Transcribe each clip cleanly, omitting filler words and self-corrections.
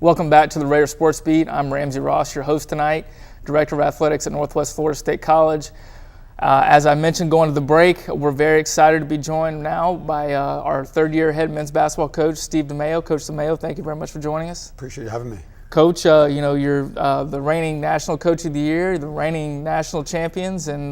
Welcome back to the Raider Sports Beat. I'm Ramsey Ross, your host tonight, Director of Athletics at Northwest Florida State College. As I mentioned going to the break, we're very excited to be joined now by our third-year head men's basketball coach, Steve DeMeo. Coach DeMeo, thank you very much for joining us. Appreciate you having me. Coach, you're the reigning National Coach of the Year, the reigning national champions, and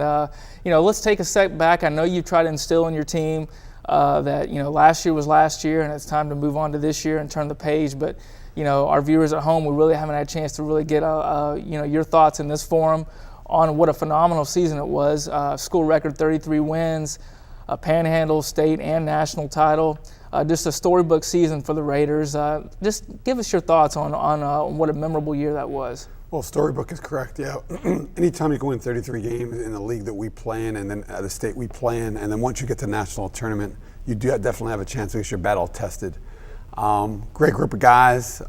let's take a step back. I know you've tried to instill in your team that last year was last year, and it's time to move on to this year and turn the page. But our viewers at home, we really haven't had a chance to really get your thoughts in this forum on what a phenomenal season it was. School record 33 wins, a Panhandle state and national title. Just a storybook season for the Raiders. Just give us your thoughts on what a memorable year that was. Well, storybook is correct, yeah. Anytime you go win 33 games in the league that we play in and then the state we play in, and then once you get to national tournament, you do definitely have a chance to get your battle tested. Great group of guys,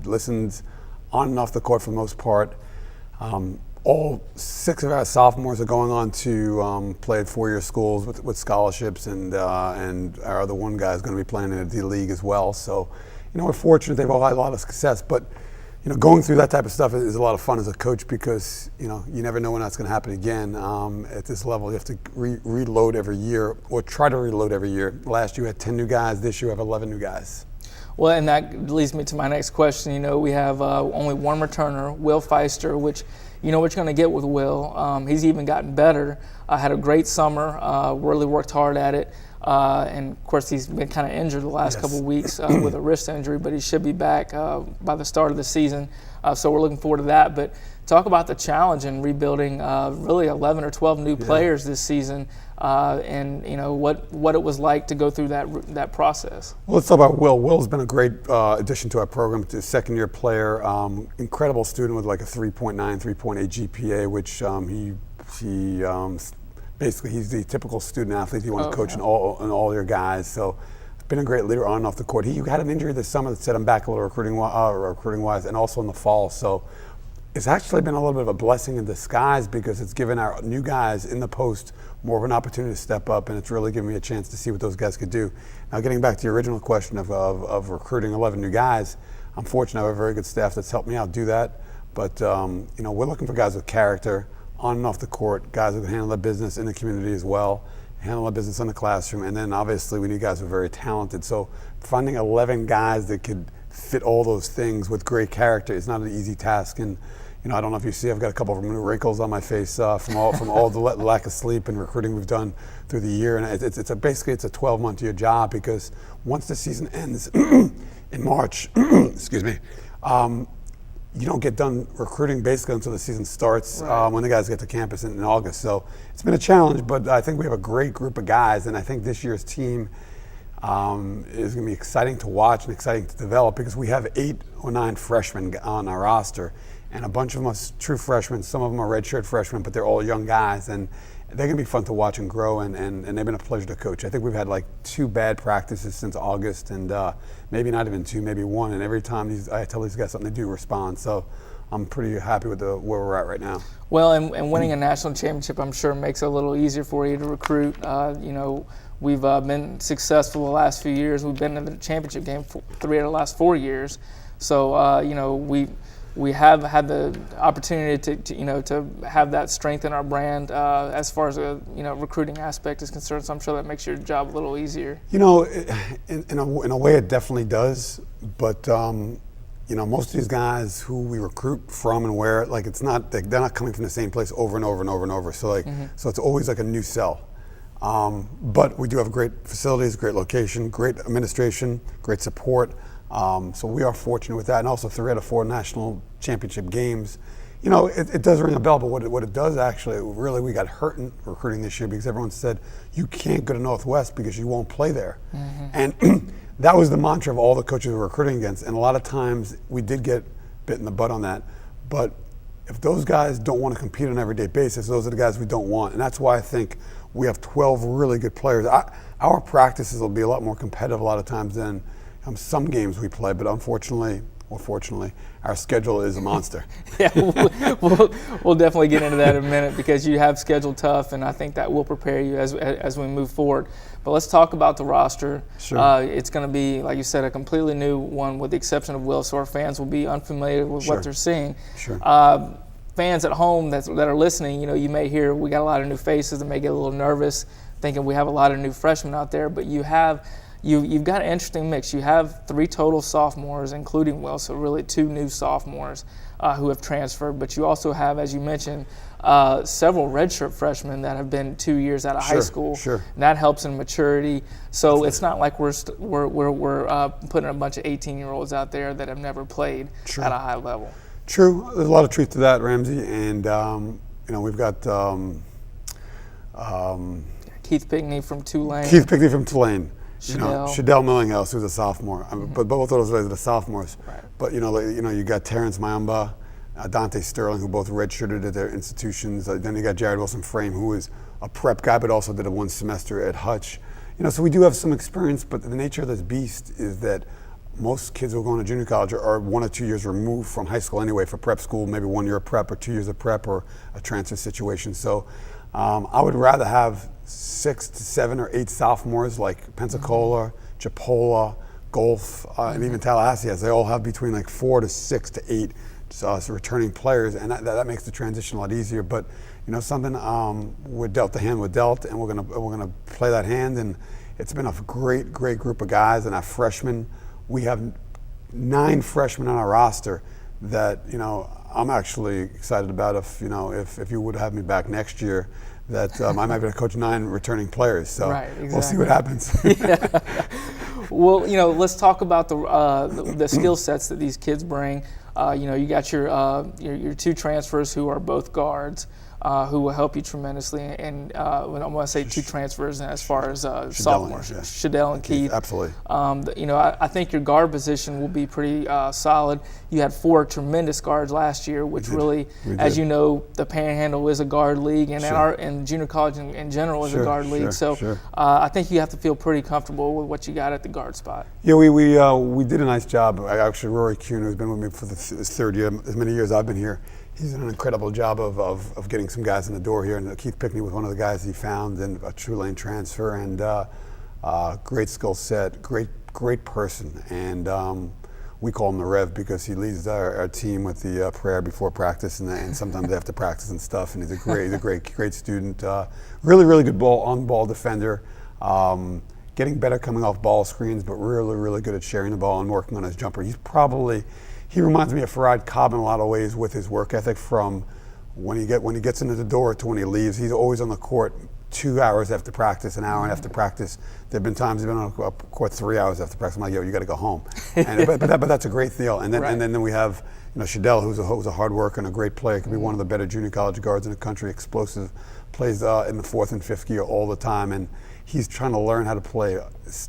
listened on and off the court for the most part. All 6 of our sophomores are going on to play at 4-year schools with scholarships, and our other one guy is going to be playing in a D League as well. So, we're fortunate they've all had a lot of success. But, going through that type of stuff is a lot of fun as a coach because, you never know when that's going to happen again. At this level, you have to reload every year or try to reload every year. Last year we had 10 new guys. This year we have 11 new guys. Well, and that leads me to my next question. We have only one returner, Will Feister, which what you're going to get with Will. He's even gotten better. Had a great summer, really worked hard at it. And, of course, he's been kind of injured the last couple of weeks with a wrist injury, but he should be back by the start of the season. So we're looking forward to that. But talk about the challenge in rebuilding really 11 or 12 new players this season and, what it was like to go through that process. Well, let's talk about Will. Will's been a great addition to our program. It's a second-year player, incredible student with like a 3.9, 3.8 GPA, which basically he's the typical student athlete you want to coach in all your guys. So been a great leader on and off the court. He had an injury this summer that set him back a little recruiting-wise and also in the fall. So it's actually been a little bit of a blessing in disguise because it's given our new guys in the post more of an opportunity to step up, and it's really given me a chance to see what those guys could do. Now, getting back to your original question of recruiting 11 new guys, I'm fortunate I have a very good staff that's helped me out do that. But, we're looking for guys with character on and off the court, guys who can handle their business in the community as well, handle their business in the classroom, and then obviously we need guys who are very talented. So finding 11 guys that could fit all those things with great character is not an easy task. And I don't know if you see, I've got a couple of new wrinkles on my face from all the lack of sleep and recruiting we've done through the year. And it's basically a 12-month-year job because once the season ends in March, excuse me, you don't get done recruiting basically until the season starts when the guys get to campus in August. So it's been a challenge, but I think we have a great group of guys, and I think this year's team is going to be exciting to watch and exciting to develop because we have 8 or 9 freshmen on our roster, and a bunch of them are true freshmen. Some of them are redshirt freshmen, but they're all young guys, and they're going to be fun to watch and grow, and they've been a pleasure to coach. I think we've had like 2 bad practices since August, and maybe not even 2, maybe 1. And every time I tell these guys something, they do respond. So I'm pretty happy with where we're at right now. Well, and winning a national championship, I'm sure, makes it a little easier for you to recruit. We've been successful the last few years. We've been in the championship game 3 out of the last 4 years. So, we have had the opportunity to have that strength in our brand as far as recruiting aspect is concerned. So I'm sure that makes your job a little easier. In a way it definitely does, but most of these guys who we recruit from and where they're not coming from the same place over and over and over and over. So so it's always like a new sell. But we do have great facilities, great location, great administration, great support. So we are fortunate with that, and also 3 out of 4 national championship games. It does ring a bell, but what it does actually, really, we got hurt in recruiting this year because everyone said you can't go to Northwest because you won't play there. And that was the mantra of all the coaches we were recruiting against, and a lot of times we did get bit in the butt on that. But if those guys don't want to compete on an everyday basis, those are the guys we don't want, and that's why I think we have 12 really good players. Our practices will be a lot more competitive a lot of times than some games we play, but unfortunately, or fortunately, our schedule is a monster. Yeah, we'll definitely get into that in a minute because you have scheduled tough, and I think that will prepare you as we move forward. But let's talk about the roster. Sure. It's going to be, like you said, a completely new one with the exception of Will, so our fans will be unfamiliar with what they're seeing. Sure. Fans at home that are listening, you may hear we got a lot of new faces that may get a little nervous thinking we have a lot of new freshmen out there, but you've got an interesting mix. You have 3 total sophomores, including Will, so really 2 new sophomores who have transferred. But you also have, as you mentioned, several redshirt freshmen that have been 2 years out of high school. Sure. And that helps in maturity. So it's not like we're putting a bunch of 18-year-olds out there that have never played at a high level. True. There's a lot of truth to that, Ramsey. And we've got Keith Pickney from Tulane. Shadell Millinghouse, who's a sophomore. But both of those guys are the sophomores. Right. But you got Terrence Mayamba, Dante Sterling, who both redshirted at their institutions. Then you got Jared Wilson Frame, who is a prep guy, but also did a 1 semester at Hutch. So we do have some experience. But the nature of this beast is that most kids who are going to junior college are 1 or 2 years removed from high school anyway for prep school, maybe 1 year of prep or 2 years of prep or a transfer situation. So I would rather have 6 to 7 or 8 sophomores like Pensacola, Chipola, Gulf, and even Tallahassee, as they all have between like 4 to 6 to 8 returning players, and that makes the transition a lot easier. But something we're dealt the hand we're dealt, and we're gonna play that hand. And it's been a great group of guys, and our freshmen. We have 9 freshmen on our roster that I'm actually excited about. If you would have me back next year, that I might be able to coach 9 returning players. So right, exactly. We'll see what happens. Yeah. Well, let's talk about the skill sets that these kids bring. You got your 2 transfers who are both guards. Who will help you tremendously, and when I want to say 2 transfers as far as sophomores, Shadell and Keith. Absolutely. I think your guard position will be pretty solid. You had 4 tremendous guards last year, which really, as you know, the Panhandle is a guard league, and and junior college in general is a guard league. So I think you have to feel pretty comfortable with what you got at the guard spot. Yeah, we did a nice job. Actually, Rory Kuhn, who's been with me for his 3rd year, as many years I've been here. He's done an incredible job of getting some guys in the door here. And Keith Pickney was one of the guys he found, and a Tulane transfer, and great skill set, great person. And we call him the Rev because he leads our team with the prayer before practice and sometimes after practice and stuff. And he's a great student. Really good on-ball defender. Getting better coming off ball screens, but really good at sharing the ball and working on his jumper. He reminds me of Farad Cobb in a lot of ways with his work ethic, from when he gets into the door to when he leaves. He's always on the court 2 hours after practice, an hour after practice. There have been times he's been on the court 3 hours after practice. I'm like, yo, you got to go home. But that's a great deal. And then we have Shadell, who's a hard worker and a great player. Could be one of the better junior college guards in the country. Explosive, plays in the 4th and 5th gear all the time, and he's trying to learn how to play,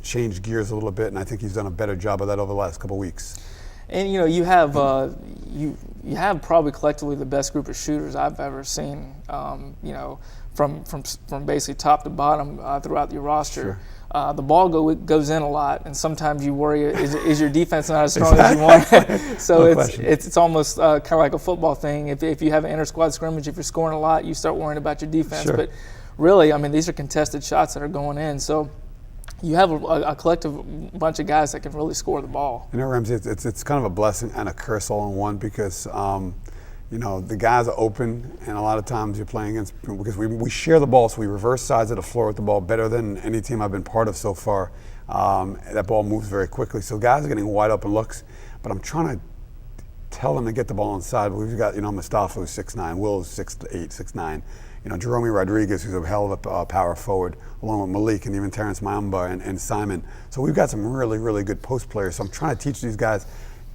change gears a little bit. And I think he's done a better job of that over the last couple of weeks. And you have you have probably collectively the best group of shooters I've ever seen. From basically top to bottom throughout your roster. Sure. The ball goes in a lot, and sometimes you worry: is your defense not as strong as you want? So it's almost kind of like a football thing. If you have an inter-squad scrimmage, if you're scoring a lot, you start worrying about your defense. Sure. But really, these are contested shots that are going in. So you have a collective bunch of guys that can really score the ball. Ramsey, it's kind of a blessing and a curse all in one, because the guys are open, and a lot of times you're playing against, because we share the ball, so we reverse sides of the floor with the ball better than any team I've been part of so far. That ball moves very quickly, so guys are getting wide open looks, but I'm trying to tell them to get the ball inside. But we've got Mustafa, who's 6'9", Will, who's 6'8", 6'9". Jerome Rodriguez, who's a hell of a power forward, along with Malik and even Terrence Mayamba and Simon. So we've got some really good post players. So I'm trying to teach these guys,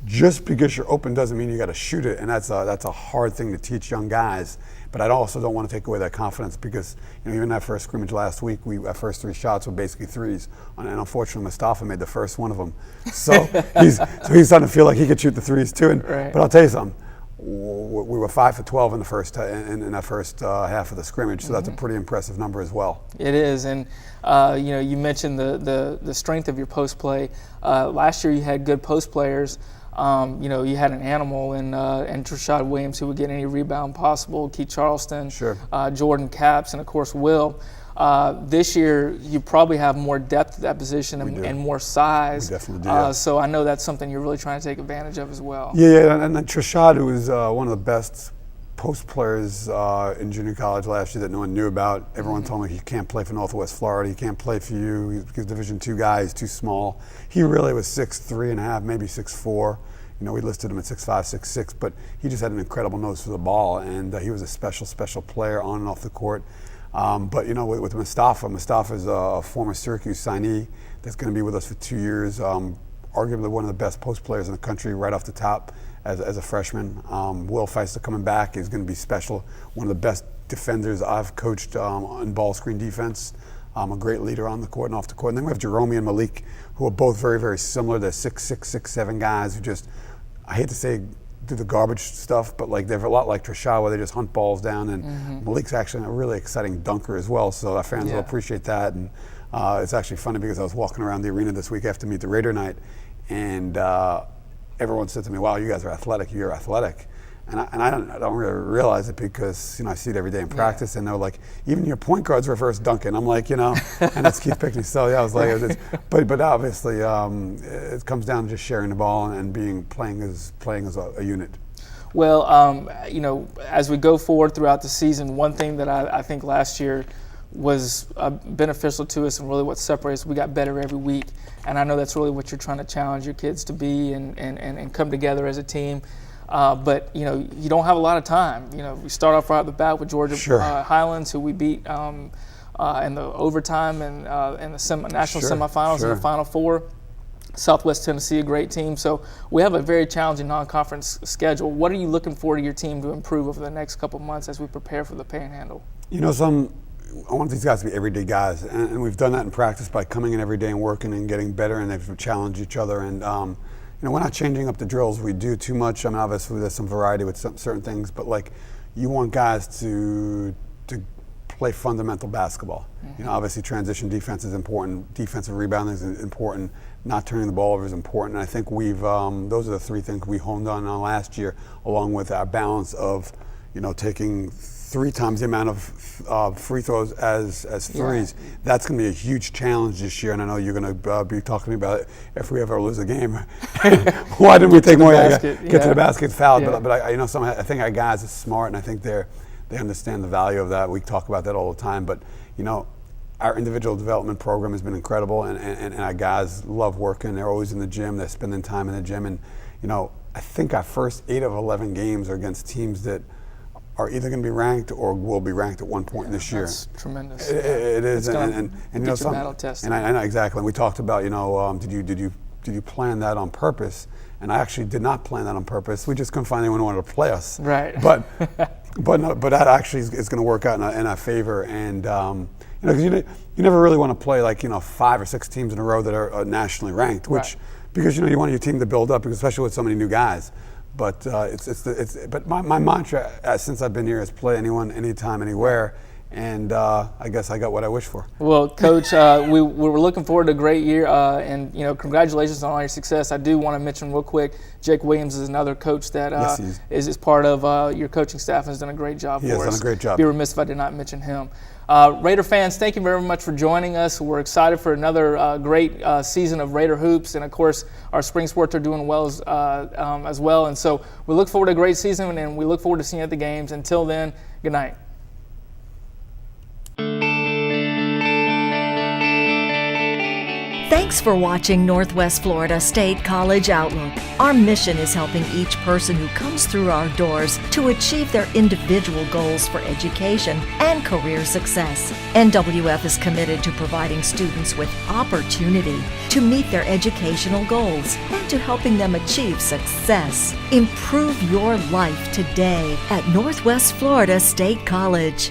just because you're open doesn't mean you got to shoot it, and that's a hard thing to teach young guys. But I also don't want to take away that confidence, because even that first scrimmage last week, our first 3 shots were basically threes, and unfortunately Mustafa made the first one of them. So he's starting to feel like he could shoot the threes too. Right. But I'll tell you something. We were 5 for 12 in the first in that first half of the scrimmage, so that's a pretty impressive number as well. It is, and you mentioned the strength of your post play. Last year you had good post players. You know, you had an animal in Trashad Williams who would get any rebound possible, Keith Charleston, sure. Jordan Capps, and of course Will. This year, you probably have more depth at that position and more size. We definitely do. Yeah. So I know that's something you're really trying to take advantage of as well. Yeah, and then Trashad, who was one of the best post players in junior college last year that no one knew about. Everyone told me he can't play for Northwest Florida. He can't play for you. He's Division II guy. He's too small. He really was 6'3.5", maybe 6'4". You know, we listed him at 6'5", 6'6", but he just had an incredible nose for the ball, and he was a special player on and off the court. But you know, with Mustafa's a former Syracuse signee that's going to be with us for 2 years. Arguably one of the best post players in the country right off the top as a freshman. Will Feisler coming back is going to be special. One of the best defenders I've coached on ball screen defense. A great leader on the court and off the court. And then we have Jerome and Malik, who are both very similar. They're 6'6", 6'7" guys who just, I hate to say, do the garbage stuff, but like they're a lot like Trashad, where they just hunt balls down. And Malik's actually a really exciting dunker as well, so our fans will appreciate that. And it's actually funny because I was walking around the arena this week after Meet the Raider night, and everyone said to me, "Wow, you guys are athletic. You're athletic." And I don't really realize it because, you know, I see it every day in practice, and they're like, even your point guard's reverse dunking. I'm like, you know, and that's Keith Pickney. So yeah, I was like, but obviously it comes down to just sharing the ball and playing as a unit. Well, you know, as we go forward throughout the season, one thing that I think last year was beneficial to us and really what separates, we got better every week. And I know that's really what you're trying to challenge your kids to be and come together as a team. But, you know, you don't have a lot of time. You know, we start off right at the bat with Georgia Highlands, who we beat in the overtime and in the national semifinals and the Final Four. Southwest Tennessee, a great team. So we have a very challenging non-conference schedule. What are you looking for to your team to improve over the next couple months as we prepare for the Panhandle? You know, I want these guys to be everyday guys, and we've done that in practice by coming in every day and working and getting better, and they've challenged each other. And you know, we're not changing up the drills we do too much. I mean, obviously there's some variety with certain things, but like, you want guys to play fundamental basketball. You know, obviously transition defense is important, defensive rebounding is important, not turning the ball over is important. And I think those are the three things we honed on last year, along with our balance of, you know, taking 3 times the amount of free throws as threes. Yeah. That's going to be a huge challenge this year, and I know you're going to be talking to me about it if we ever lose a game. Why didn't we take more? Get to the basket, foul. Yeah. But I know I think our guys are smart, and I think they understand the value of that. We talk about that all the time. But you know, our individual development program has been incredible, and our guys love working. They're always in the gym. They're spending time in the gym, and you know, I think our first 8 of 11 games are against teams that are either going to be ranked or will be ranked at one point this year. That's tremendous. It is, and you know, battle tested. And I know exactly. And we talked about, you know, did you plan that on purpose? And I actually did not plan that on purpose. We just couldn't find anyone who wanted to play us. Right. But that actually is going to work out in our favor. And you know, because you never really want to play like, you know, 5 or 6 teams in a row that are nationally ranked, which because, you know, you want your team to build up, especially with so many new guys. But but my mantra since I've been here is play anyone, anytime, anywhere, and I guess I got what I wished for. Well, Coach, we were looking forward to a great year, and you know, congratulations on all your success. I do want to mention real quick, Jake Williams is another coach that is part of your coaching staff and has done a great job for us. He has done a great job. I'd be remiss if I did not mention him. Raider fans, thank you very much for joining us. We're excited for another great season of Raider hoops, and of course, our spring sports are doing well as well. And so we look forward to a great season, and we look forward to seeing you at the games. Until then, good night. Thanks for watching Northwest Florida State College Outlook. Our mission is helping each person who comes through our doors to achieve their individual goals for education and career success. NWF is committed to providing students with opportunity to meet their educational goals and to helping them achieve success. Improve your life today at Northwest Florida State College.